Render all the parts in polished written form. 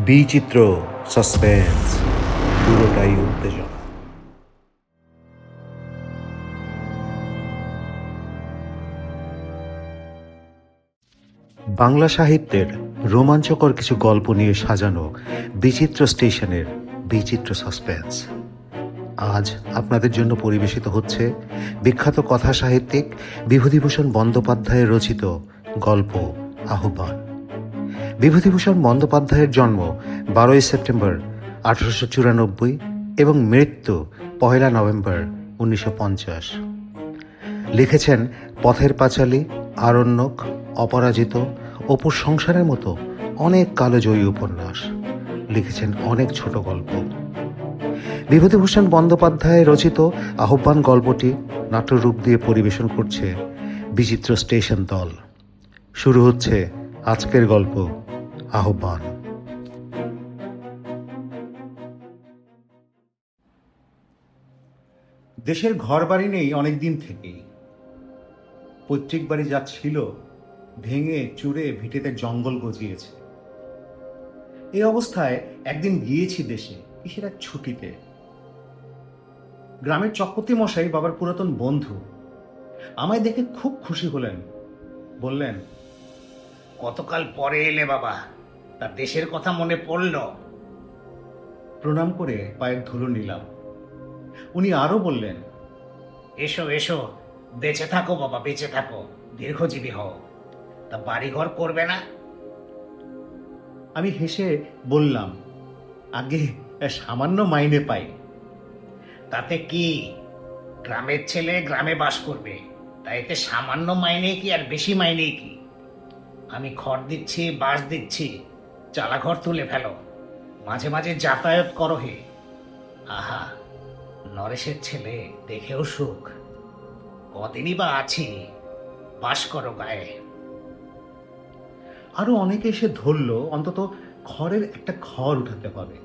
বিচিত্র সাসপেন্স, পুরোটাই উত্তেজনা। বাংলা সাহিত্যের রোমাঞ্চকর কিছু গল্প নিয়ে সাজানো বিচিত্র স্টেশনের বিচিত্র সাসপেন্স আজ আপনাদের জন্য পরিবেশিত হচ্ছে বিখ্যাত কথা সাহিত্যিক বিভূতিভূষণ বন্দ্যোপাধ্যায়ের রচিত গল্প আহ্বান। বিভূতিভূষণ বন্দ্যোপাধ্যায়ের জন্ম 12ই সেপ্টেম্বর 1894 এবং মৃত্যু 1 নভেম্বর 1950। লিখেছেন পথের পাঁচালী, আরণ্যক, অপরাজিত, অপুর সংসারের মতো অনেক কালজয়ী উপন্যাস। লিখেছেন অনেক ছোট গল্প। বিভূতিভূষণ বন্দ্যোপাধ্যায় রচিত আহ্বান গল্পটি নাট্যরূপ দিয়ে পরিবেশন করছে বিচিত্র স্টেশন দল। শুরু হচ্ছে আজকের গল্প আহ্বান। দেশের ঘর বাড়ি নেই অনেক দিন থেকেই। পৈতৃক বাড়ি যা ছিল ভেঙে চুরে ভিটেতে জঙ্গল গজিয়েছে। এই অবস্থায় একদিন গিয়েছি দেশে কিসের এক ছুটিতে। গ্রামের চক্রবর্তী মশাই বাবার পুরাতন বন্ধু আমায় দেখে খুব খুশি হলেন। বললেন, কতকাল পরে এলে বাবা, তার দেশের কথা মনে পড়ল? প্রণাম করে পায়ের ধুলো নিলাম। উনি আরো বললেন, এসো এসো, বেঁচে থাকো বাবা, বেঁচে থাকো, দীর্ঘজীবী হও। তা বাড়িঘর করবে না? আমি হেসে বললাম, আগে সামান্য মাইনে পাই। তাতে কি, গ্রামের ছেলে গ্রামে বাস করবে, তাই এতে সামান্য মাইনে কি আর বেশি মাইনে কি? আমি খড় দিচ্ছি, বাঁশ দিচ্ছি, চালাঘর তুলে ফেলো, মাঝে মাঝে যাতায়াত করো হে। আহা, নরেশের ছেলে, দেখেও সুখ। কদিনই বা আছি, বাস করো গায়ে। আরো অনেকে এসে ধরলো অন্তত খড়ের একটা ঘর উঠাতে হবে।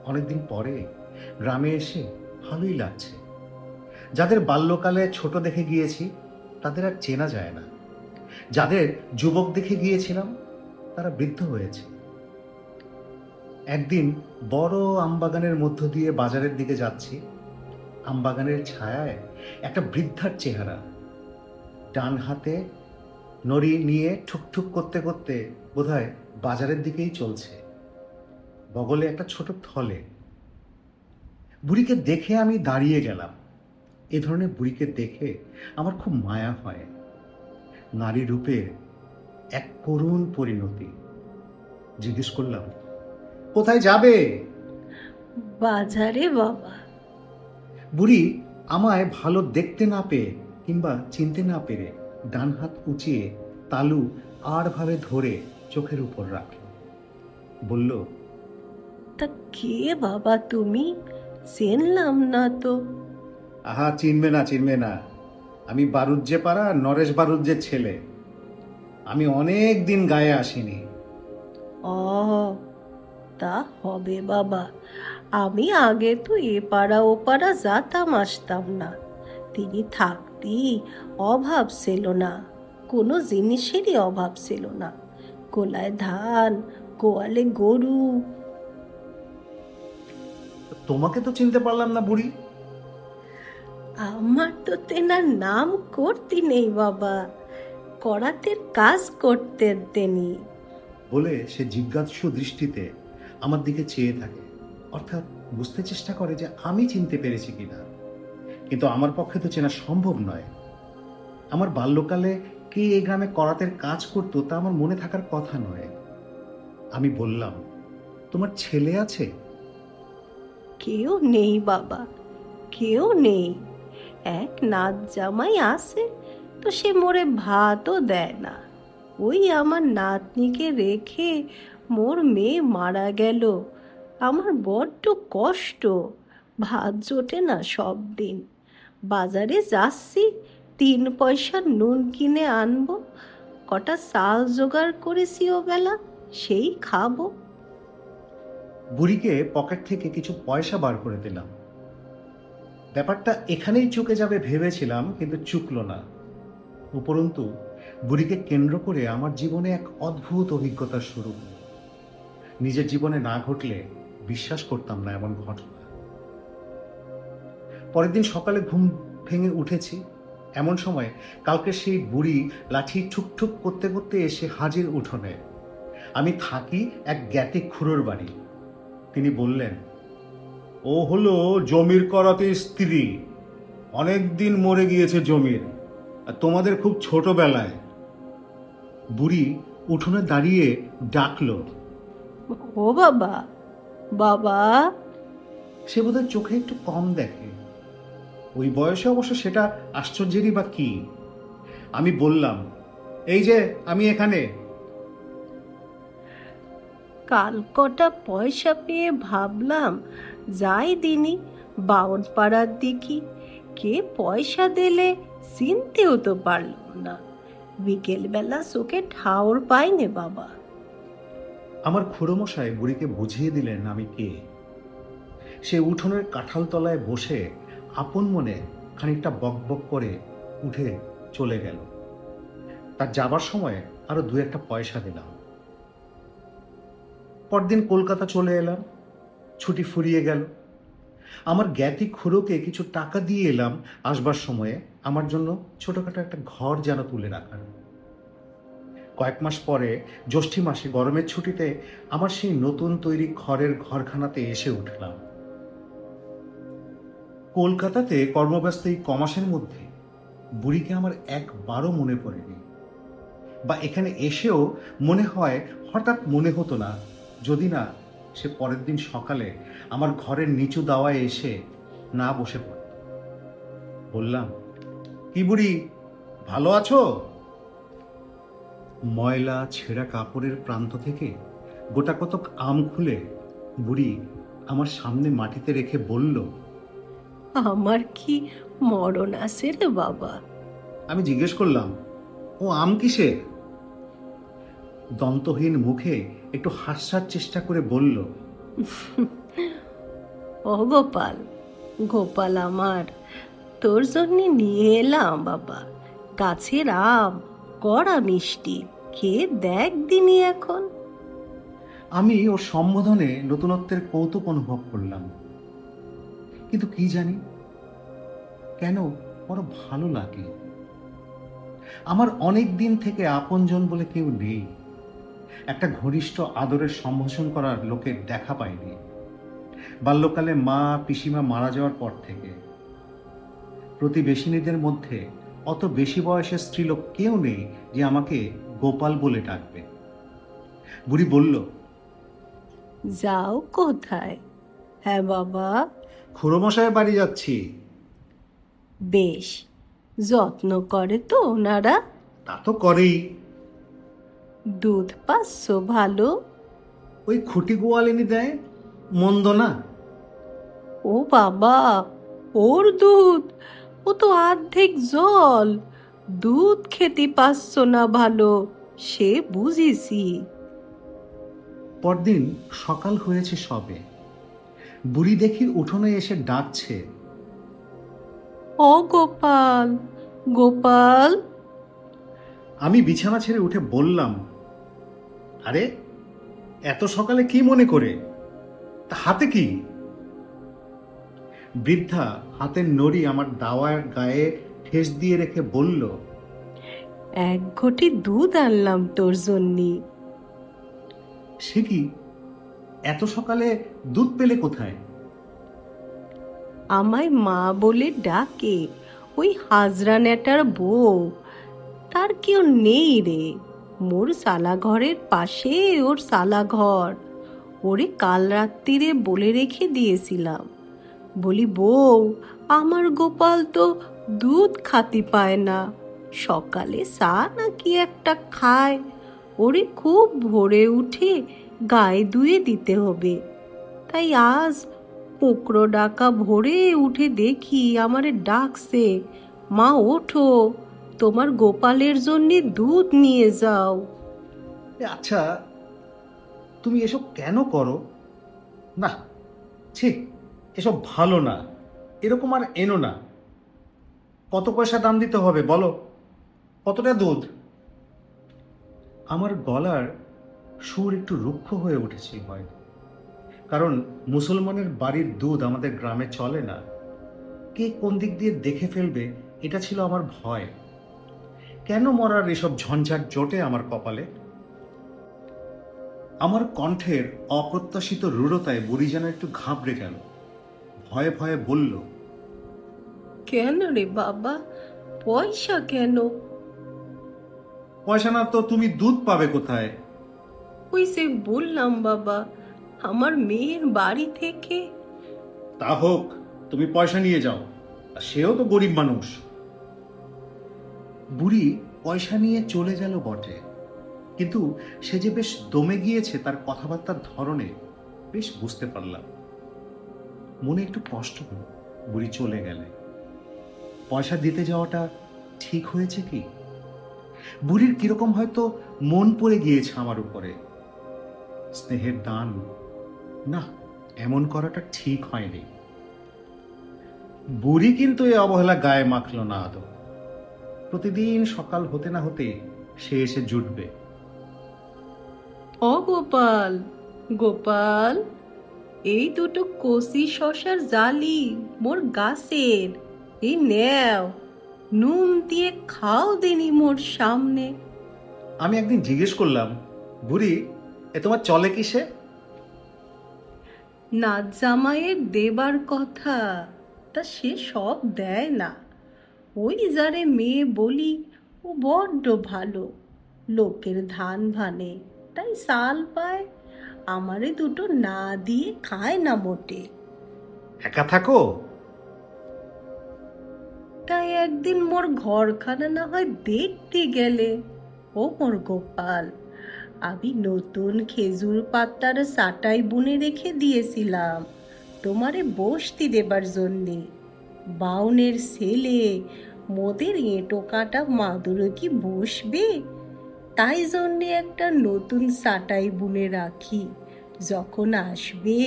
অনেকদিন পরে গ্রামে এসে ভালোই লাগছে। যাদের বাল্যকালে ছোট দেখে গিয়েছি তাদের আর চেনা যায় না। যাদের যুবক দেখে গিয়েছিলাম তারা বৃদ্ধ হয়েছে। একদিন বড় আমবাগানের মধ্য দিয়ে বাজারের দিকে যাচ্ছি। আমবাগানের ছায়ায় একটা বৃদ্ধার চেহারা, ডান হাতে নড়ি নিয়ে ঠুকঠুক করতে করতে বোধহয় বাজারের দিকেই চলছে, বগলে একটা ছোট থলে। বুড়িকে দেখে আমি দাঁড়িয়ে গেলাম। এ ধরনের বুড়িকে দেখে আমার খুব মায়া হয়। নারী রূপের এক করুণ পরিণতি। জিজ্ঞেস করলাম, কোথায় যাবে? বাজারে বাবা। বুড়ি আমায় ভালো দেখতে না পেয়ে কিংবা চিনতে না পেরে ডান হাত উঁচিয়ে তালু আড়ভাবে ধরে চোখের উপর রাখল। বলল, তা কে বাবা তুমি? চিনলাম না তো। আহা, চিনবে না চিনবে না, আমি বারুজ্জে পাড়া নরেশ বারুজ্জের ছেলে। আমি অনেক দিন গায়ে আসিনি। ও, তা হবে বাবা। আমি আগে তো এ পাড়া ও পাড়া যাতাম আসতাম না। তিনি থাকতেই অভাব ছিল না, কোনো জিনিসেরই অভাব ছিল না। কোলায় ধান, গোয়ালে গরু। তোমাকে তো চিনতে পারলাম না বুড়ি। আমার তো তেনার নাম করতে নেই বাবা, করাতের কাজ করতেন তিনি। বলে সে জিজ্ঞাসু দৃষ্টিতে আমার দিকে চেয়ে থাকে, অর্থাৎ বুঝতে চেষ্টা করে যে আমি চিনতে পেরেছি কিনা। কিন্তু আমার পক্ষে তো চেনা সম্ভব নয়। আমার বাল্যকালে কে এই গ্রামে করাতের কাজ করতো তা আমার মনে থাকার কথা নয়। আমি বললাম, তোমার ছেলে আছে? কেউ নেই বাবা, কেউ নেই। এক নাত জামাই আছে, তো সে মোরে ভাতও দেয় না। ওই আমার নাতনিকে রেখে মোর মেয়ে মারা গেল। আমার বড্ড কষ্ট, ভাত জোটে না সব দিন। বাজারে যাচ্ছি, 3 পয়সার নুন কিনে আনবো, কটা চাল জোগাড় করেছি ও বেলা, সেই খাবো। বুড়িকে পকেট থেকে কিছু পয়সা বার করে দিলাম। ব্যাপারটা এখানেই চুকে যাবে ভেবেছিলাম, কিন্তু চুকলো না। উপরন্তু বুড়িকে কেন্দ্র করে আমার জীবনে এক অদ্ভুত অভিজ্ঞতা শুরু। নিজের জীবনে না ঘটলে বিশ্বাস করতাম না এমন ঘটনা। পরের দিন সকালে ঘুম ভেঙে উঠেছি, এমন সময় কালকে সেই বুড়ি লাঠি ঠুকঠুক করতে করতে এসে হাজির উঠোনে। আমি থাকি এক জ্ঞাতি খুড়োর বাড়ি। তিনি বললেন, ও হলো জমির করাতে স্ত্রী, অনেক দিন মরে গিয়েছে জমির, আর তোমাদের খুব ছোটবেলায়। বুড়ি উঠোনে দাঁড়িয়ে ডাকলো, ও বাবা, বাবা। সে বোধহয় চোখে একটু কম দেখে, ওই বয়সে অবশ্য সেটা আশ্চর্যেরই বা কি। আমি বললাম, এই যে আমি এখানে। কাল কটা পয়সা পেয়ে ভাবলাম যাই দিনই বাউন পাড়ার দিকে, কে পয়সা দিলে চিনতেও তো পারলাম না। বিকেলবেলা চোখে ঠাউর পাইনে বাবা। আমার খুড়োমশাই বুড়িকে বুঝিয়ে দিলেন আমি কে। সে উঠোনের কাঁঠাল তলায় বসে আপন মনে খানিকটা বকবক করে উঠে চলে গেল। তার যাবার সময় আরো 2-1 পয়সা দিলাম। পরদিন কলকাতা চলে এলাম, ছুটি ফুরিয়ে গেল। আমার জ্ঞাতি খুড়োকে কিছু টাকা দিয়ে এলাম আসবার সময়ে আমার জন্য ছোটখাটো একটা ঘর যেন তুলে রাখার। কয়েক মাস পরে জ্যৈষ্ঠী মাসে গরমের ছুটিতে আমার সেই নতুন তৈরি খড়ের ঘরখানাতে এসে উঠলাম। কলকাতাতে কর্মব্যস্ত এই কমাসের মধ্যে বুড়িকে আমার একবারও মনে পড়েনি, বা এখানে এসেও মনে হয় হঠাৎ মনে হতো না, যদি না সে পরের দিন সকালে আমার ঘরের নিচু দাওয়ায় এসে না বসে পড়ত। বললাম, কি বুড়ি, ভালো আছো? ময়লা ছেঁড়া কাপড়ের প্রান্ত থেকে গোটা কতক আম খুলে বুড়ি আমার সামনে মাটিতে রেখে বলল, আমার কি মরণ আছে রে বাবা? আমি জিজ্ঞেস করলাম, ও আম কিসের? দন্তহীন মুখে একটু হাসার চেষ্টা করে বলল, ও গোপাল, গোপাল আমার, তোর জন্য নিয়ে এলাম বাবা গাছের আম, কড়া মিষ্টি, খেয়ে দেখ দিনি এখন। আমি ওর সম্বোধনে নতুনত্বের কৌতুক অনুভব করলাম, কিন্তু কি জানি কেন বড় ভালো লাগে। আমার অনেক দিন থেকে আপনজন বলে কেউ নেই, একটা ঘনিষ্ঠ আদরের সম্ভাষণ করার লোকের দেখা পাইনি বাল্যকালে মা পিসিমা মারা যাওয়ার পর থেকে। প্রতিবেশিনীদের মধ্যে অত বেশি বয়সের স্ত্রীলোক কেউ নেই যে আমাকে গোপাল বলে ডাকবে। বুড়ি বলল, যাও কোথায়? হ্যাঁ বাবা। খুড়োমশায়ের বাড়ি যাচ্ছি। বেশ, যত্ন করে তো ওনারা? তা তো করেই। দুধ পাচ্ছ ভালো? ওই খুঁটি গোয়ালিনী দেয়, মন্দ না। ও বাবা, ওর দুধ, ও তো অর্ধেক জল। দুধ খেতে পাচ্ছ না ভালো, সে বুঝিছি। পরদিন সকাল হয়েছে সবে, বুড়ি দেখি উঠোনে এসে ডাকছে, ও গোপাল, গোপাল। আমি বিছানা ছেড়ে উঠে বললাম, আরে এত সকালে কি মনে করে? তা হাতে কি? বৃদ্ধা হাতের নড়ি আমার দাওয়ার গায়ে ঠেস দিয়ে রেখে বলল, এক ঘটি দুধ আনলাম তোর জন্যে। সে কি, এত সকালে দুধ পেলে কোথায়? আমায় মা বলে ডাকে ওই হাজরা নেটার বউ। তার কেউ নেই রে, মোর সালা ঘরের পাশে ওর সালা ঘর। ওরে কাল রাত্রিরে বলে রেখে দিয়েছিলাম, বলি বউ, আমার গোপাল তো দুধ খাতি পায় না, সকালে চা নাকি একটা খায়, ওরে খুব ভোরে উঠে গায়ে ধুয়ে দিতে হবে। তাই আজ কুকরো ডাকা ভোরে উঠে দেখি আমারে ডাকছে, মা ওঠো, তোমার গোপালের জন্যে দুধ নিয়ে যাও। আচ্ছা, তুমি এসব কেন করো? না, ছি, এসব ভালো না, এরকম আর এনো না। কত পয়সা দাম দিতে হবে বলো? কতটা দুধ? আমার গলার সুর একটু রুক্ষ হয়ে উঠেছিল হয়তো, কারণ মুসলমানের বাড়ির দুধ আমাদের গ্রামে চলে না। কে কোন দিক দিয়ে দেখে ফেলবে, এটা ছিল আমার ভয়। কেন মরার এসব ঝঞ্ঝাট জোটে আমার কপালে? আমার কণ্ঠের অপ্রত্যাশিত রূঢ়তায় বুড়ি যেন একটু ঘাবড়ে গেল, ভয়ে ভয়ে বলল, কেন রে বাবা, পয়সা কেন? পয়সা না তো তুমি দুধ পাবে কোথায়? ওই সে বললাম বাবা, আমার মেয়ের বাড়ি থেকে। তা হোক, তুমি পয়সা নিয়ে যাও, আর সেও তো গরিব মানুষ। বুড়ি পয়সা নিয়ে চলে গেল বটে, কিন্তু সে যে বেশ দমে গিয়েছে তার কথাবার্তার ধরনে বেশ বুঝতে পারলাম। মনে একটু কষ্ট হলো বুড়ি চলে গেলে। পয়সা দিতে যাওয়াটা ঠিক হয়েছে কি? বুড়ির কিরকম হয়তো মন পড়ে গিয়েছে আমার উপরে। স্নেহের দান, না, এমন করাটা ঠিক হয়নি। বুড়ি কিন্তু এ অবহেলা গায়ে মাখল না আদৌ। প্রতিদিন সকাল হতে না হতে সে এসে জুটবে। ও গোপাল, গোপাল, এই দুটো কষি শশার জালি মোর গাছের, এই নেও, নুন দিয়ে খাও দিনি মোর সামনে। আমি একদিন জিজ্ঞেস করলাম, বুড়ি, এ তোমার চলে কিসে? নাচ জামাইয়ের দেবার কথা, তা সে সব দেয় না। ওই যারে মেয়ে বলি, ও বড্ড ভালো, লোকের ধান ভানে, তাই সাল পায়। আমারে দুটো না দিয়ে খায় না মোটে। একা থাকো? তাই একদিন মোর ঘরখানা না হয় দেখতে গেলে। ও মোর গোপাল, আমি নতুন খেজুর পাতার সাটাই বুনে রেখে দিয়েছিলাম তোমারে বসতি দেবার জন্যে। বাউনের ছেলে, মোদের এঁটো কাটা মাদুরে কি বসবে? তাই জন্যে একটা নতুন সাটাই বুনে রাখি, যখন আসবে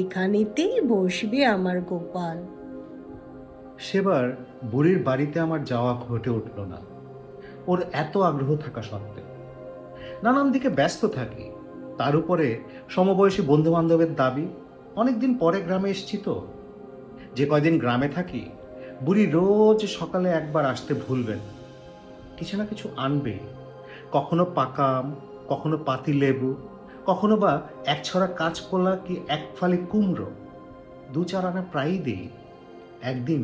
এখানেতেই বসবে আমার গোপাল। সেবার বুড়ির বাড়িতে আমার যাওয়া ঘটে উঠল না, ওর এত আগ্রহ থাকা সত্ত্বেও। নানান দিকে ব্যস্ত থাকি, তার উপরে সমবয়সী বন্ধু বান্ধবের দাবি। অনেকদিন পরে গ্রামে এসছি তো, যে কয়দিন গ্রামে থাকি বুড়ি রোজ সকালে একবার আসতে ভুলবেন, কিছু না কিছু আনবে। কখনো পাকা আম, কখনো পাতি লেবু, কখনো বা এক ছড়া কাঁচকলা কি এক ফালি কুমড়ো। দু চার আনা প্রায়ই দিই। একদিন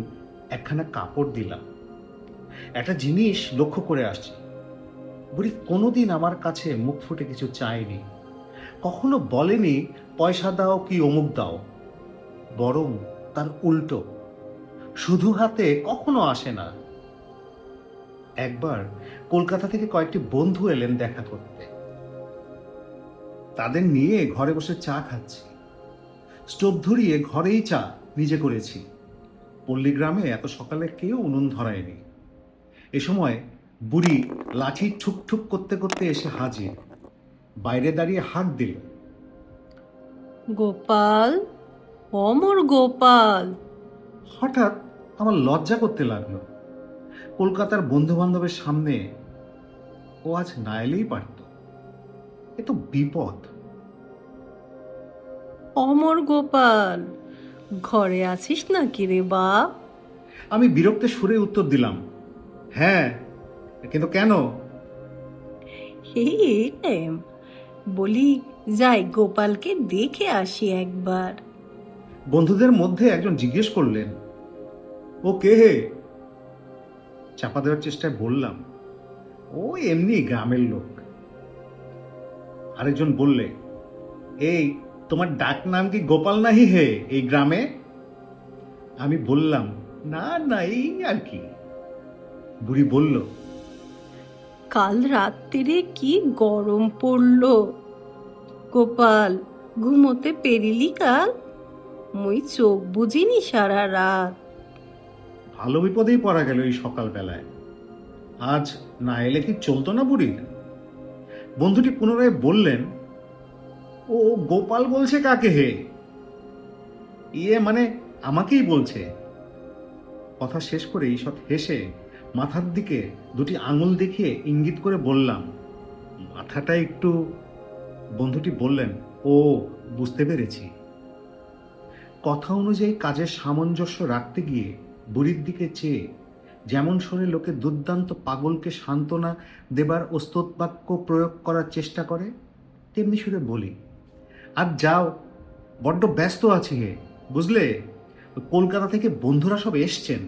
একখানা কাপড় দিলাম। একটা জিনিস লক্ষ্য করে আসছি, বুড়ি কোনোদিন আমার কাছে মুখ ফুটে কিছু চায়নি, কখনো বলেনি পয়সা দাও কি অমুক দাও। বরং তার উল্টো, শুধু হাতে কখনো আসে না। একবার কলকাতা থেকে কয়েকটি বন্ধু এলেন দেখা করতে, তাদের নিয়ে ঘরে বসে চা খাচ্ছি। স্টোভ ধরিয়ে ঘরেই চা নিজে করেছি। পল্লীগ্রামে এত সকালে কেউ উনুন ধরায়নি। এ সময় বুড়ি লাঠি ঠুক ঠুক করতে করতে এসে হাজির, বাইরে দাঁড়িয়ে হাঁক দিল, গোপাল, অমর গোপাল। হঠাৎ আমার লজ্জা করতে লাগলো। কলকাতার বন্ধু বান্ধবের সামনে ও আজ না এলেই পারত, এ তো বিপদ। অমর গোপাল, ঘরে আছিস নাকি রে বাপ? আমি বিরক্তে সুরে উত্তর দিলাম, হ্যাঁ, কিন্তু কেন? এই বলি, যাই গোপালকে দেখে আসি একবার। বন্ধুদের মধ্যে একজন জিজ্ঞেস করলেন, ও কে হে? চাপা দেওয়ার চেষ্টায় বললাম, ও এমনি গ্রামের লোক। আরেকজন বললে, এই তোমার ডাক নাম কি গোপাল নাহি হে এই গ্রামে? আমি বললাম, না না, এই আর কি। বুড়ি বলল, কাল রাত্রিরে কি গরম পড়লো গোপাল, ঘুমোতে পেরিলি কাল? মুই চোখ বুঝিনি সারা রাত। ভালো বিপদেই পড়া গেল এই সকালবেলায়। আজ না এলে কি চলতো না বুড়ির? বন্ধুটি পুনরায় বললেন, ও গোপাল বলছে কাকে হে? ইয়ে মানে আমাকেই বলছে। কথা শেষ করে ঈষৎ হেসে মাথার দিকে দুটি আঙুল দেখিয়ে ইঙ্গিত করে বললাম, মাথাটা একটু। বন্ধুটি বললেন, ও, বুঝতে পেরেছি। কথা অনুযায়ী কাজের সামঞ্জস্য রাখতে গিয়ে বুড়ির দিকে চেয়ে যেমন শোনে লোকে দুর্দান্ত পাগলকে সান্ত্বনা দেবার ওস্তাদ বাক্য প্রয়োগ করার চেষ্টা করে, তেমনি সুরে বলি, আর যাও, বড্ড ব্যস্ত আছি হে, বুঝলে, কলকাতা থেকে বন্ধুরা সব এসছেন।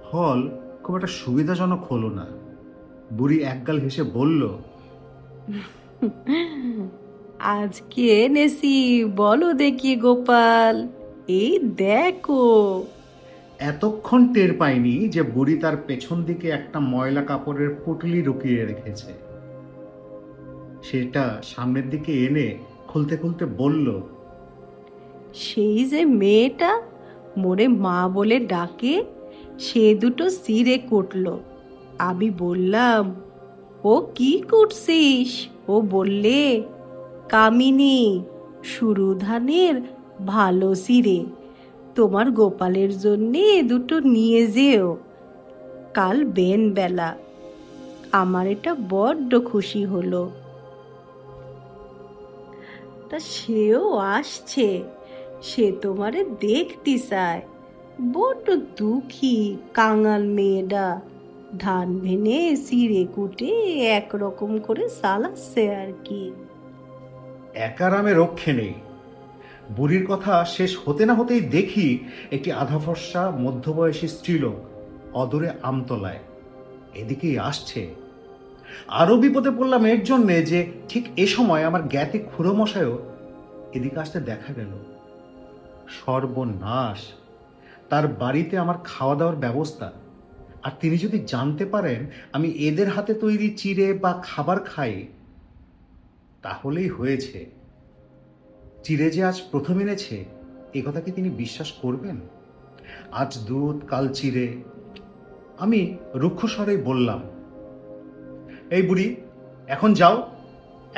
ফল খুব একটা সুবিধাজনক হলো না। বুড়ি একগাল হেসে বলল, আজ কি এনেছি বলো দেখি গোপাল, এই দেখো। এতক্ষণ টের পাইনি যে বুড়ি তার পেছন দিকে একটা ময়লা কাপড়ের পুঁটলি লুকিয়ে রেখেছে। সেটা সামনের দিকে এনে খুলতে খুলতে বলল, সেই যে মেয়েটা মোরে মা বলে ডাকে, সে দুটো সিরে কুটল। আমি বললাম, ও কি করছিস? ও বললে, কামিনী, সরু ধানের ভালো সিরে, তোমার গোপালের জন্যে দুটো নিয়ে যেও কাল বেন বেলা। আমার এটা বড্ড খুশি হলো। তা সেও আসছে, সে তোমারে দেখতে চায়। বড্ড দুঃখী কাঙাল মেয়েটা, ধান ভেনে চিড়ে কুটে একরকম করে চালাচ্ছে আর কি। একারামে রক্ষে নেই। বুড়ির কথা শেষ হতে না হতেই দেখি একটি আধা ফর্সা মধ্যবয়সী স্ত্রীলোক অদূরে আমতলায় এদিকেই আসছে। আরো বিপদে পড়লাম এর জন্যে যে ঠিক এ সময় আমার জ্ঞাতি খুড়োমশাইও এদিকে আসতে দেখা গেল। সর্বনাশ! তার বাড়িতে আমার খাওয়া দাওয়ার ব্যবস্থা, আর তিনি যদি জানতে পারেন আমি এদের হাতে তৈরি চিড়ে বা খাবার খাই, তাহলেই হয়েছে। চিড়ে যে আজ প্রথম এনেছে এ কথা কি তিনি বিশ্বাস করবেন? আজ দুধ, কাল চিড়ে। আমি রুক্ষ স্বরেই বললাম, এই বুড়ি, এখন যাও,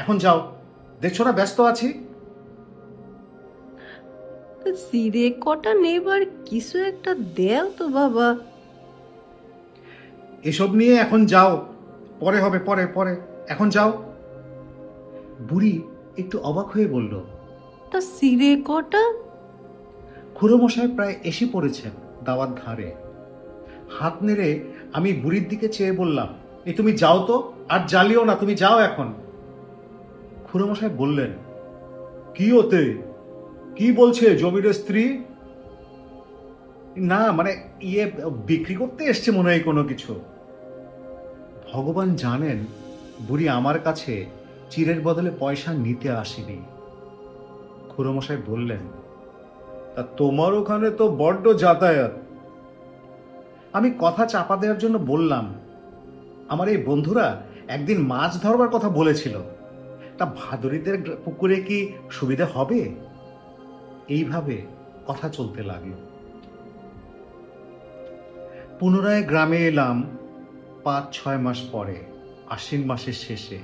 এখন যাও, দেখছো না ব্যস্ত আছি। চিড়ে কটা নেবার কিছু একটা দেও তো বাবা। এসব নিয়ে এখন যাও, পরে হবে, পরে পরে, এখন যাও। বুড়ি একটু অবাক হয়ে বলল, তা চিড়ে কটা? খুড়োমশাই প্রায় এসে পড়েছেন দাওয়ার ধারে। হাত নেড়ে আমি বুড়ির দিকে চেয়ে বললাম, এই তুমি যাও তো, আর জ্বালিও না, তুমি যাও এখন। খুড়োমশাই বললেন, কি ওতে, কি বলছে জমির স্ত্রী? না মানে বিক্রি করতে এসছে মনে হয় কোনো কিছু। ভগবান জানেন বুড়ি আমার কাছে চিড়ের বদলে পয়সা নিতে আসেনি। খুড়োমশাই বললেন, তা তোমার ওখানে তো বড্ড যাতায়াত। আমি কথা চাপা দেওয়ার জন্য বললাম, আমার এই বন্ধুরা একদিন মাছ ধরবার কথা বলেছিল, তা ভাদুরীদের পুকুরে কি সুবিধা হবে? এইভাবে কথা চলতে লাগলো। পুনরায় গ্রামে এলাম 5-6 মাস পরে, আশ্বিন মাসের শেষে।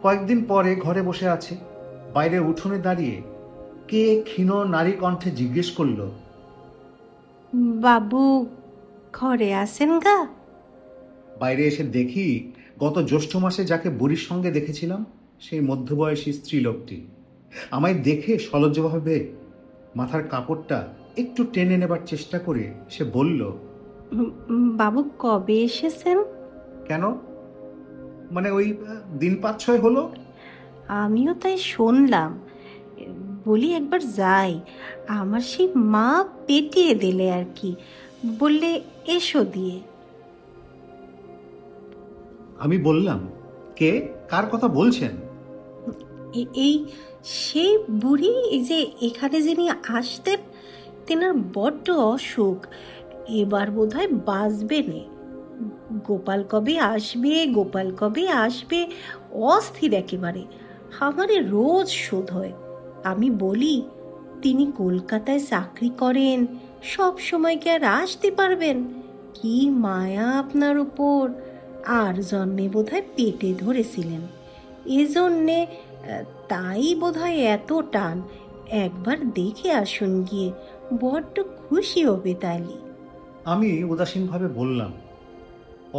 কয়েকদিন পরে ঘরে বসে আছে, বাইরে উঠোনে দাঁড়িয়ে কে ক্ষীণ নারী কণ্ঠে জিজ্ঞেস করলো, বাবু ঘরে আসেন গা? বাইরে এসে দেখি গত জ্যৈষ্ঠ মাসে যাকে বুড়ির সঙ্গে দেখেছিলাম সেই মধ্যবয়সী স্ত্রীলোকটি আমায় দেখে সলজ্জভাবে মাথার কাপড়টা একটু টেনে নেবার চেষ্টা করে সে বলল, বাবু কবে এসেছেন? কেন, মানে ওই দিন 5-6 হলো। আমিও তাই শুনলাম। বলি একবার যাই, আমার সেই মা পেটিয়ে দিলে আর কি, বললে এসো দিয়ে। আমি বললাম, কে, কার কথা বলছেন? এই সেই বুড়ি, এই যে এখানে যিনি আসতেন, তেনার বড্ড অসুখ, এবার বোধহয় বাঁচবে নে। গোপাল কবে আসবে, গোপাল কবে আসবে, অস্থির একেবারে। আমারে রোজ শোধ হয়। আমি বলি, তিনি কলকাতায় চাকরি করেন, সব সময় কি আর আসতে পারবেন? কি মায়া আপনার উপর, আর জন্মে বোধহয় পেটে ধরেছিলেন, এজন্যে তাই বোধহয় এত টান। একবার দেখে আসুন গিয়ে, বড্ড খুশি হবে তাইলে। আমি উদাসীনভাবে বললাম,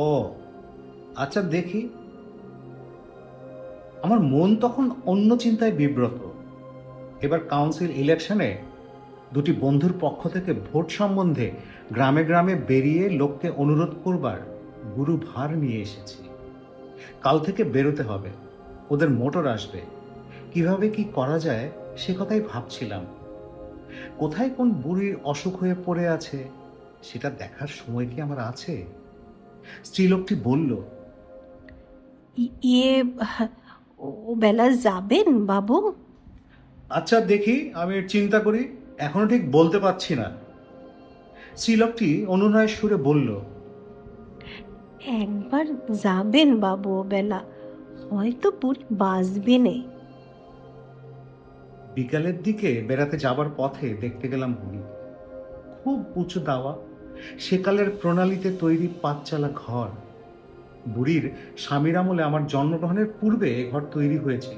ও আচ্ছা দেখি। আমার মন তখন অন্য চিন্তায় বিব্রত। এবার কাউন্সিল ইলেকশনে দুটি বন্ধুর পক্ষ থেকে ভোট সম্বন্ধে গ্রামে গ্রামে বেরিয়ে লোককে অনুরোধ করবার গুরু ভার নিয়ে এসেছি। কাল থেকে বেরোতে হবে, ওদের মোটর আসবে। কিভাবে কি করা যায় সে কথাই ভাবছিলাম। কোথায় কোন বুড়ির অসুখ হয়ে পড়ে আছে সেটা দেখার সময় কি আমার আছে? স্ত্রীলোকটি বলল, ইয়ে, ও বেলা যাবেন বাবু? আচ্ছা দেখি, আমি চিন্তা করি, এখনো ঠিক বলতে পারছি না। স্ত্রীলোকটি অনুনয়ের সুরে বলল, একবার যাবেন বাবু ও বেলা, হয়তো বুড়ি বাঁচবে নে। বিকালের দিকে বেড়াতে যাবার পথে দেখতে গেলাম বুড়ি। খুব উঁচু দাওয়া, সেকালের প্রণালীতে তৈরি পাঁচচালা ঘর। বুড়ির স্বামীর আমলে আমার জন্মগ্রহণের পূর্বে এ ঘর তৈরি হয়েছে।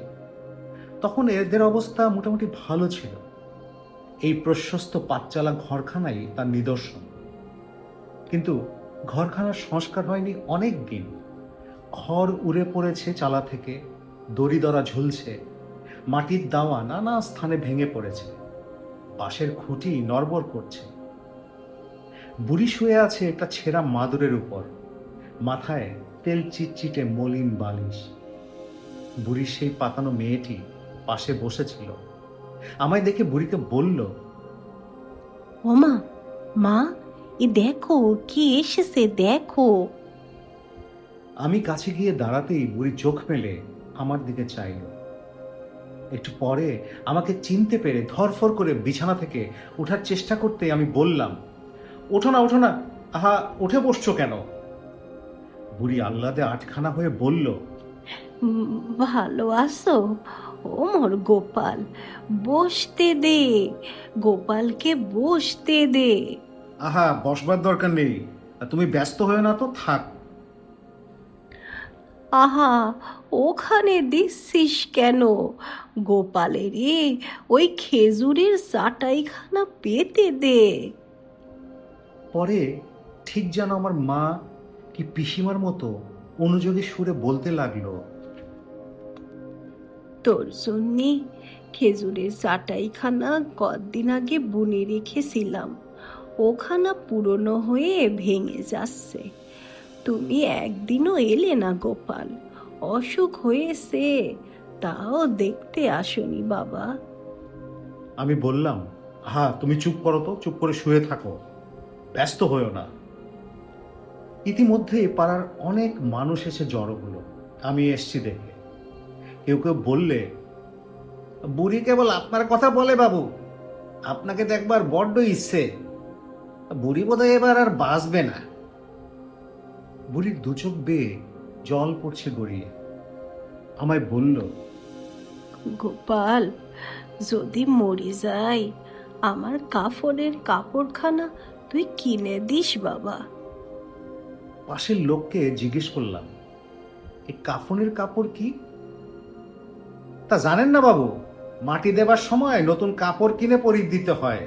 তখন এদের অবস্থা মোটামুটি ভালো ছিল। এই প্রশস্ত পাঁচচালা ঘরখানাই তার নিদর্শন। কিন্তু ঘরখানার সংস্কার হয়নি অনেক দিন। খড় উড়ে পড়েছে চালা থেকে, দড়ি দড়া ঝুলছে, মাটির দাওয়া নানা স্থানে ভেঙে পড়েছে, বাঁশের খুঁটি নড়বড় করছে। বুড়ি শুয়ে আছে একটা ছেঁড়া মাদুরের উপর, মাথায় তেল চিটচিটে মলিন বালিশ। বুড়ির সেই পাতানো মেয়েটি পাশে বসেছিল। আমায় দেখে বুড়িকে বলল, ওমা, মা, এ দেখো কি এসেছে, দেখো। আমি কাছে গিয়ে দাঁড়াতেই বুড়ি চোখ মেলে আমার দিকে চাইল। একটু পরে আমাকে চিনতে পেরে ধরফর করে বিছানা থেকে ওঠার চেষ্টা করতে আমি বললাম, ওঠো না, ওঠো না, আহা, উঠে বসছো কেন? বুড়ি আহ্লাদে আটখানা হয়ে বলল, ভালো আছো? ও মোর গোপাল, বসতে দে, গোপালকে বসতে দে। আহা, বসবার দরকার নেই, তুমি ব্যস্ত হয়ে না তো, থাক। আহা, ওখানে দিচ্ছিস কেন? গোপালেরই ওই খেজুরের চাটাইখানা পেতে দে। পরে ঠিক যেন আমার মা কি পিসিমার মতো অনুযোগী সুরে বলতে লাগলো, তোর জন্যে খেজুরের চাটাইখানা কদিন আগে বুনে রেখেছিলাম, ওখানা পুরনো হয়ে ভেঙে যাচ্ছে। তুমি একদিনও এলে না গোপাল, অসুখ হয়েছে তাও দেখতে আসনি বাবা। আমি বললাম, হ্যাঁ তুমি চুপ করো তো, চুপ করে শুয়ে থাকো, ব্যস্ত হয়েও না। ইতিমধ্যে পাড়ার অনেক মানুষ এসে জড়ো হলো আমি এসছি দেখে। কেউ কেউ বললে, বুড়ি কেবল আপনার কথা বলে বাবু, আপনাকে দেখবার বড্ড ইচ্ছে, বুড়ি বোধহয় এবার আর বাঁচবে না। বুড়ির দু চোখ বেয়ে জল পড়ছে গড়িয়ে। আমায় বলল, গোপাল, যদি মরে যাই, আমার কাফনের কাপড়খানা তুই কিনে দিস বাবা। পাশের লোককে জিজ্ঞেস করলাম, এই কাফনের কাপড় কি? তা জানেন না বাবু, মাটি দেবার সময় নতুন কাপড় কিনে পরিয়ে দিতে হয়।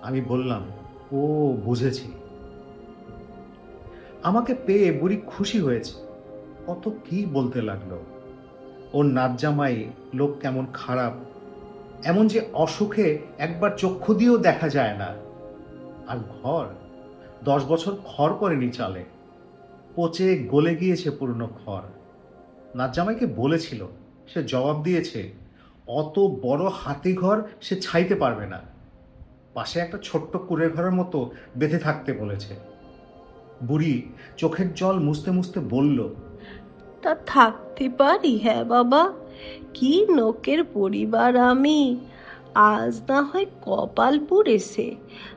আমি বললাম, ও বুঝেছি। আমাকে পেয়ে বুড়ি খুশি হয়েছে, কত কি বলতে লাগলো। ওর নাচ জামাই লোক কেমন খারাপ, এমন যে অসুখে একবার চক্ষু দিয়েও দেখা যায় না। আর ঘর 10 বছর খড় করেনি চালে, পচে গলে গিয়েছে পুরনো খড়। নাচ জামাইকে বলেছিল, সে জবাব দিয়েছে, অত বড় হাতি ঘর সে ছাইতে পারবে না, পাশে একটা ছোট্ট কুঁড়ে ঘরের মতো বেঁধে থাকতে বলেছে। বুড়ি চোখের জল মুছতে মুছতে বলল, তা থাকতে পারি? হ্যাঁ বাবা, কি লোকের পরিবার আমি, আজ না হয় কপাল পুড়েছে,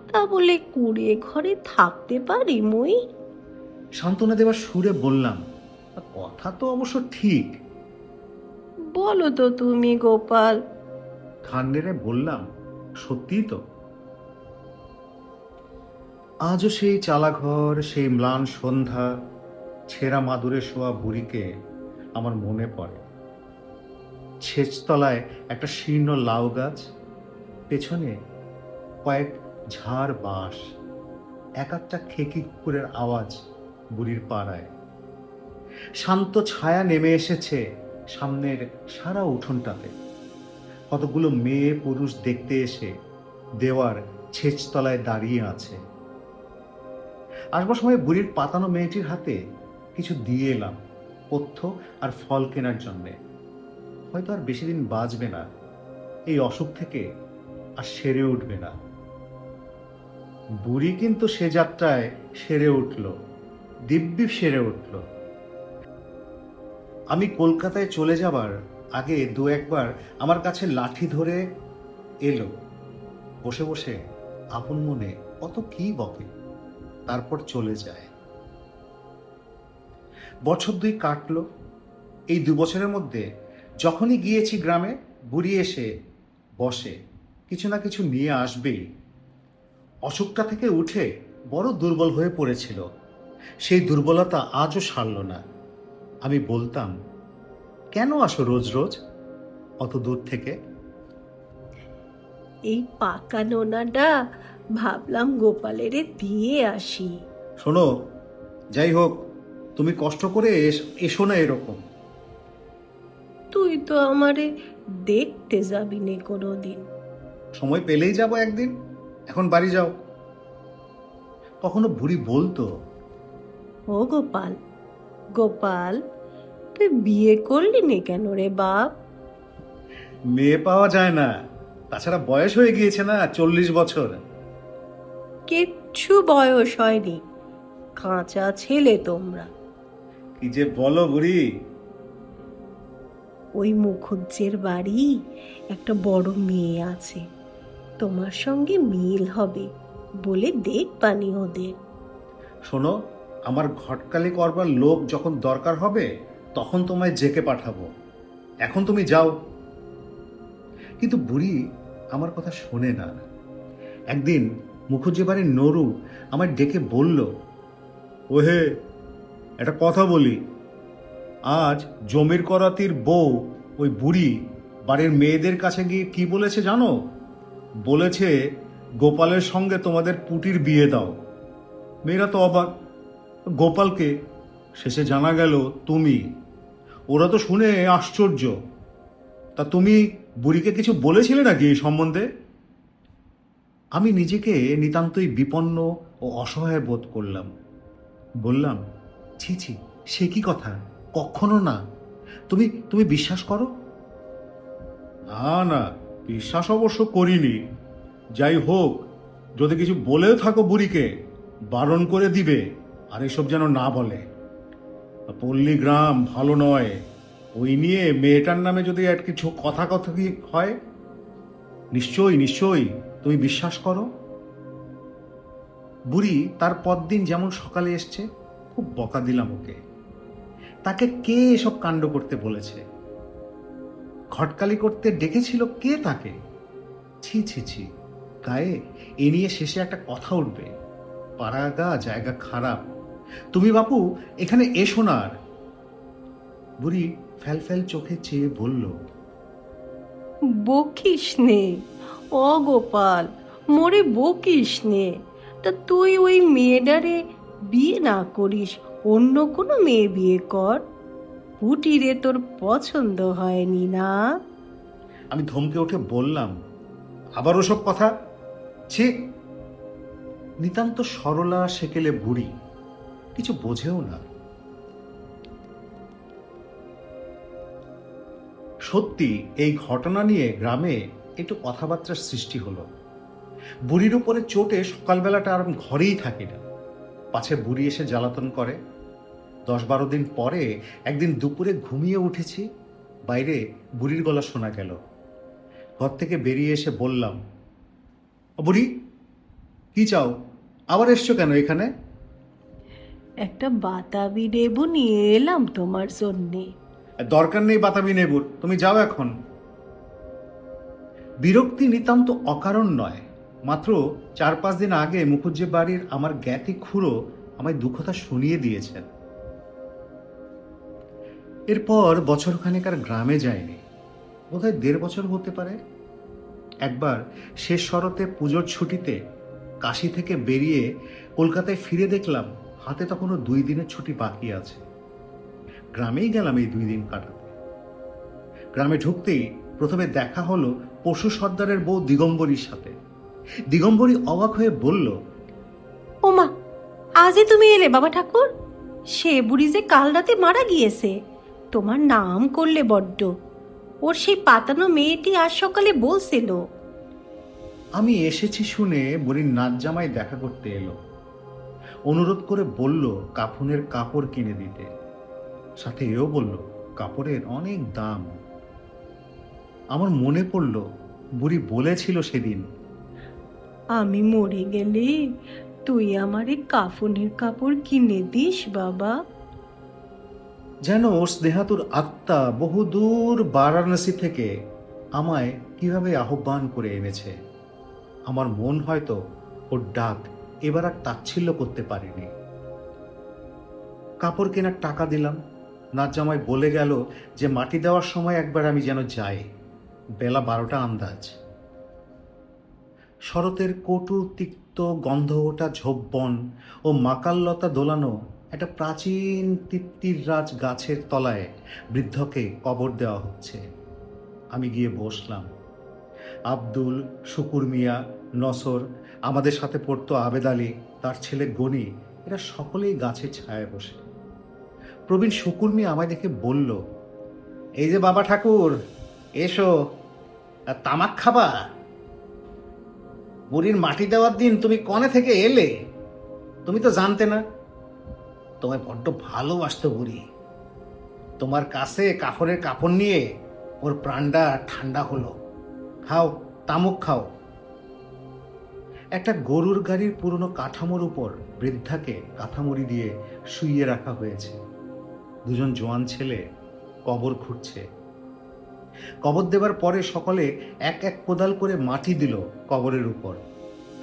তা বলে কুড়ে ঘরে থাকতে পারি মই? সান্ত্বনা দেবার সুরে বললাম, কথা তো অবশ্য ঠিক। বলো তো তুমি গোপাল। ঘাড় নেড়ে বললাম, সত্যিই তো। আজও সেই চালাঘর, সেই ম্লান সন্ধ্যা, ছেঁড়া মাদুরে শোয়া বুড়িকে আমার মনে পড়ে। ছেচতলায় একটা শীর্ণ লাউ গাছ, পেছনে কয়েক ঝাড় বাঁশ, এক একটা খেকি কুকুরের আওয়াজ বুড়ির পাড়ায়। শান্ত ছায়া নেমে এসেছে সামনের সারা উঠোনটাতে। কতগুলো মেয়ে পুরুষ দেখতে এসে দেওয়ার ছেচতলায় দাঁড়িয়ে আছে। আসবার সময় বুড়ির পাতানো মেয়েটির হাতে কিছু দিয়ে এলাম, পথ্য আর ফল কেনার জন্যে। হয়তো আর বেশি দিন বাঁচবে না, এই অসুখ থেকে আর সেরে উঠবে না। বুড়ি কিন্তু সে যাত্রায় সেরে উঠল, দিব্যি সেরে উঠল। আমি কলকাতায় চলে যাবার আগে দু একবার আমার কাছে লাঠি ধরে এলো, বসে বসে আপন মনে কত কি বকে, তারপর চলে যায়। বছর দুই কাটলো। এই 2 বছরের মধ্যে যখনই গিয়েছি গ্রামে, বুড়ি এসে বসে, কিছু না কিছু নিয়ে আসবেই। অসুখটা থেকে উঠে বড় দুর্বল হয়ে পড়েছিল, সেই দুর্বলতা আজও সারল না। আমি বলতাম, কেন আসো রোজ রোজ অত দূর থেকে? এই পাকা নোনাটা ভাবলাম গোপালের দিয়ে আসি। শোনো, যাই হোক, তুমি কষ্ট করে এসো না এরকম। তুই তো আমারে দেখতে যাবি নে কোনোদিন। সময় পেলেই যাব একদিন, এখন বাড়ি যাও। কখনো বুড়ি বলতো, ও গোপাল, গোপাল, তুই বিয়ে করলি নে কেন রে বাপ? মেয়ে পাওয়া যায় না, তাছাড়া বয়স হয়ে গিয়েছে না, 40 বছর। কিচ্ছু বয়স হয়নি, কাঁচা ছেলে তোমরা। কি যে বলো বুড়ি! ওই মুখুজ্জের বাড়ি একটা বড় মেয়ে আছে, তোমার সঙ্গে মিল হবে বলে দেখবানি ওদের। শোনো, আমার ঘটকালি করবার লোক যখন দরকার হবে তখন তোমায় জেকে পাঠাবো, এখন তুমি যাও। কিন্তু বুড়ি আমার কথা শোনে না। একদিন মুখুজ্জে বাড়ির নরু আমায় ডেকে বলল, ওহে, একটা কথা বলি। আজ জমির করাতির বউ ওই বুড়ি বাড়ির মেয়েদের কাছে গিয়ে কি বলেছে জানো? বলেছে গোপালের সঙ্গে তোমাদের পুটির বিয়ে দাও। মেয়েরা তো অবাক, গোপালকে? শেষে জানা গেল তুমি। ওরা তো শুনে আশ্চর্য। তা তুমি বুড়িকে কিছু বলেছিলে নাকি এই সম্বন্ধে? আমি নিজেকে নিতান্তই বিপন্ন ও অসহায় বোধ করলাম। বললাম, ছি ছি, সে কি কথা, কখনো না। তুমি তুমি বিশ্বাস করো? না না, বিশ্বাস অবশ্য করিনি। যাই হোক, যদি কিছু বলেও থাকো বুড়িকে, বারণ করে দিবে, আর এসব যেন না বলে। পল্লী গ্রাম ভালো নয়, ওই নিয়ে মেয়েটার নামে যদি আর কিছু কথা কথা কি হয়। নিশ্চয়ই নিশ্চয়ই, তুমি বিশ্বাস করো। বুড়ি তার পরদিন যেমন সকালে এসছে, খুব বকা দিলাম ওকে। তাকে কে এসব কাণ্ড করতে বলেছে? ঘটকালি করতে ডেকেছিল কে তাকে? ছি ছি ছি, গায়ে এ নিয়ে শেষে একটা কথা উঠবে, পাড়াগা জায়গা খারাপ। তুমি বাপু এখানে এসো না আর। বুড়ি ফ্যাল ফ্যাল চোখে চেয়ে বলল, বকিস নে ও গোপাল, মোরে বকিস নে। তা তুই ওই মেয়েটারে বিয়ে না করিস, অন্য কোনো মেয়ে বিয়ে কর। পুটিরে তোর পছন্দ হয়নি না? আমি ধমকে উঠে বললাম, আবার ওসব কথা? ছি! নিতান্ত সরলা সেকেলে বুড়ি, কিছু বোঝেও না। সত্যি এই ঘটনা নিয়ে গ্রামে একটু কথাবার্তার সৃষ্টি হলো। বুড়ির উপরে চোটে সকালবেলাটা আর ঘরেই থাকি না, পাছে বুড়ি এসে জ্বালাতন করে। 10-12 দিন পরে একদিন দুপুরে ঘুমিয়ে উঠেছি, বাইরে বুড়ির গলা শোনা গেল। ঘর থেকে বেরিয়ে এসে বললাম, বুড়ি, কি চাও? আবার এসছো কেন এখানে? একটা বাতাবি লেবু নিয়ে এলাম তোমার জন্যে। দরকার নেই বাতাবি নেবুর, তুমি যাও এখন। বিরক্তি নিতান্ত অকারণ নয়। মাত্র 4-5 দিন আগে মুখুজ্জে বাড়ির আমার জ্ঞাতি খুড়ো আমায় দুঃখতা শুনিয়ে দিয়েছেন। এরপর বছরখানেক আর গ্রামে যায়নি, বোধহয় 1.5 বছর হতে পারে। একবার শেষ শরতে পুজোর ছুটিতে কাশি থেকে বেরিয়ে কলকাতায় ফিরে দেখলাম হাতে তখনও 2 দিনের ছুটি বাকি আছে। গ্রামেই গেলাম এই 2 দিন কাটাতে। গ্রামে ঢুকতেই প্রথমে দেখা হলো পশু সর্দারের বউ দিগম্বরীর সাথে। দিগম্বরী অবাক হয়ে বলল, ওমা, আজই তুমি এলে বাবা ঠাকুর? সে বুড়ি যে কাল রাতে মারা গিয়েছে, তোমার নাম করলে বড্ড। ওর সেই পাতানো মেয়েটি আজ সকালে বলছিল। আমি এসেছি শুনে বুড়ির নাচ জামাই দেখা করতে এলো। অনুরোধ করে বলল কাফনের কাপড় কিনে দিতে। সাথে এও বলল কাপড়ের অনেক দাম। আমার মনে পড়ল বুড়ি বলেছিল সেদিন, আমি মরে গেলে তুই আমারে কাফনের কাপড় কিনে দিস বাবা। যেন ওর স্নেহাতুর আত্মা বহুদূর বারাণসী থেকে আমায় কিভাবে আহ্বান করে এনেছে। আমার মন হয়তো ওর ডাক এবার আর তাচ্ছিল্য করতে পারেনি। কাপড় কেনার টাকা দিলাম। নাচ জামাই বলে গেল যে মাটি দেওয়ার সময় একবার আমি যেন যাই। বেলা 12টা আন্দাজ। শরতের কটু তিক্ত গন্ধ ওঠা ঝোপবন ও মাকাললতা দোলানো একটা প্রাচীন তৃপ্তির রাজ গাছের তলায় বৃদ্ধকে কবর দেওয়া হচ্ছে। আমি গিয়ে বসলাম। আব্দুল, শুকুর মিয়া, নসর, আমাদের সাথে পড়তো আবেদ আলী, তার ছেলে গনি, এরা সকলেই গাছের ছায়ায় বসে। প্রবীণ শুকুর মিয়া আমায় দেখে বলল, এই যে বাবা ঠাকুর, এসো, আর তামাক খাবা? বুড়ির মাটি দেওয়ার দিন তুমি কনে থেকে এলে? তুমি তো জানতে না। তোমায় বড্ড ভালোবাসতো বুড়ি। তোমার কাছে কাপড়ের কাপড় নিয়ে ওর প্রাণটা ঠান্ডা হলো। খাও, তামুক খাও। একটা গরুর গাড়ির পুরনো কাঠামোর উপর বৃদ্ধাকে কাঁথামুড়ি দিয়ে শুইয়ে রাখা হয়েছে। দুজন জোয়ান ছেলে কবর খুঁড়ছে। কবর দেবার পরে সকলে এক এক কোদাল করে মাটি দিল কবরের উপর।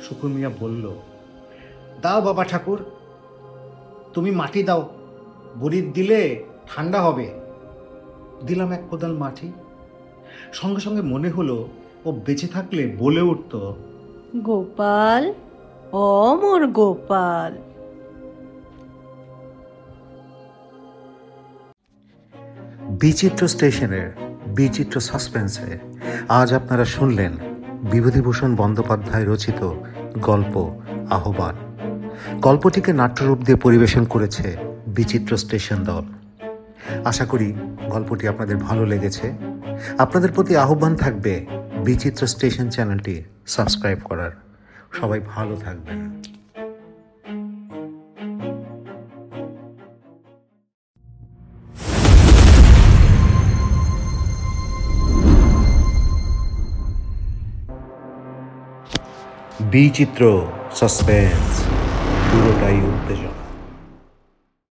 শুকুর মিয়া বলল, দাও বাবা ঠাকুর, তুমি মাটি দাও, বুড়ির দিলে ঠান্ডা হবে। দিলাম এক কোদাল মাটি। সঙ্গে সঙ্গে মনে হলো ও বেঁচে থাকলে বলে উঠত, গোপাল, অমর গোপাল। বিচিত্র স্টেশনের বিচিত্র সাসপেন্সে আজ আপনারা শুনলেন বিভূতিভূষণ বন্দ্যোপাধ্যায় রচিত গল্প আহ্বান। গল্পটিকে নাট্যরূপ দিয়ে পরিবেশন করেছে বিচিত্র স্টেশন দল। আশা করি গল্পটি আপনাদের ভালো লেগেছে। আপনাদের প্রতি আহ্বান থাকবে বিচিত্র স্টেশন চ্যানেলটি সাবস্ক্রাইব করার। সবাই ভালো থাকবেন। বিচিত্র সাসপেন্স, পুরোটাই উত্তেজনা।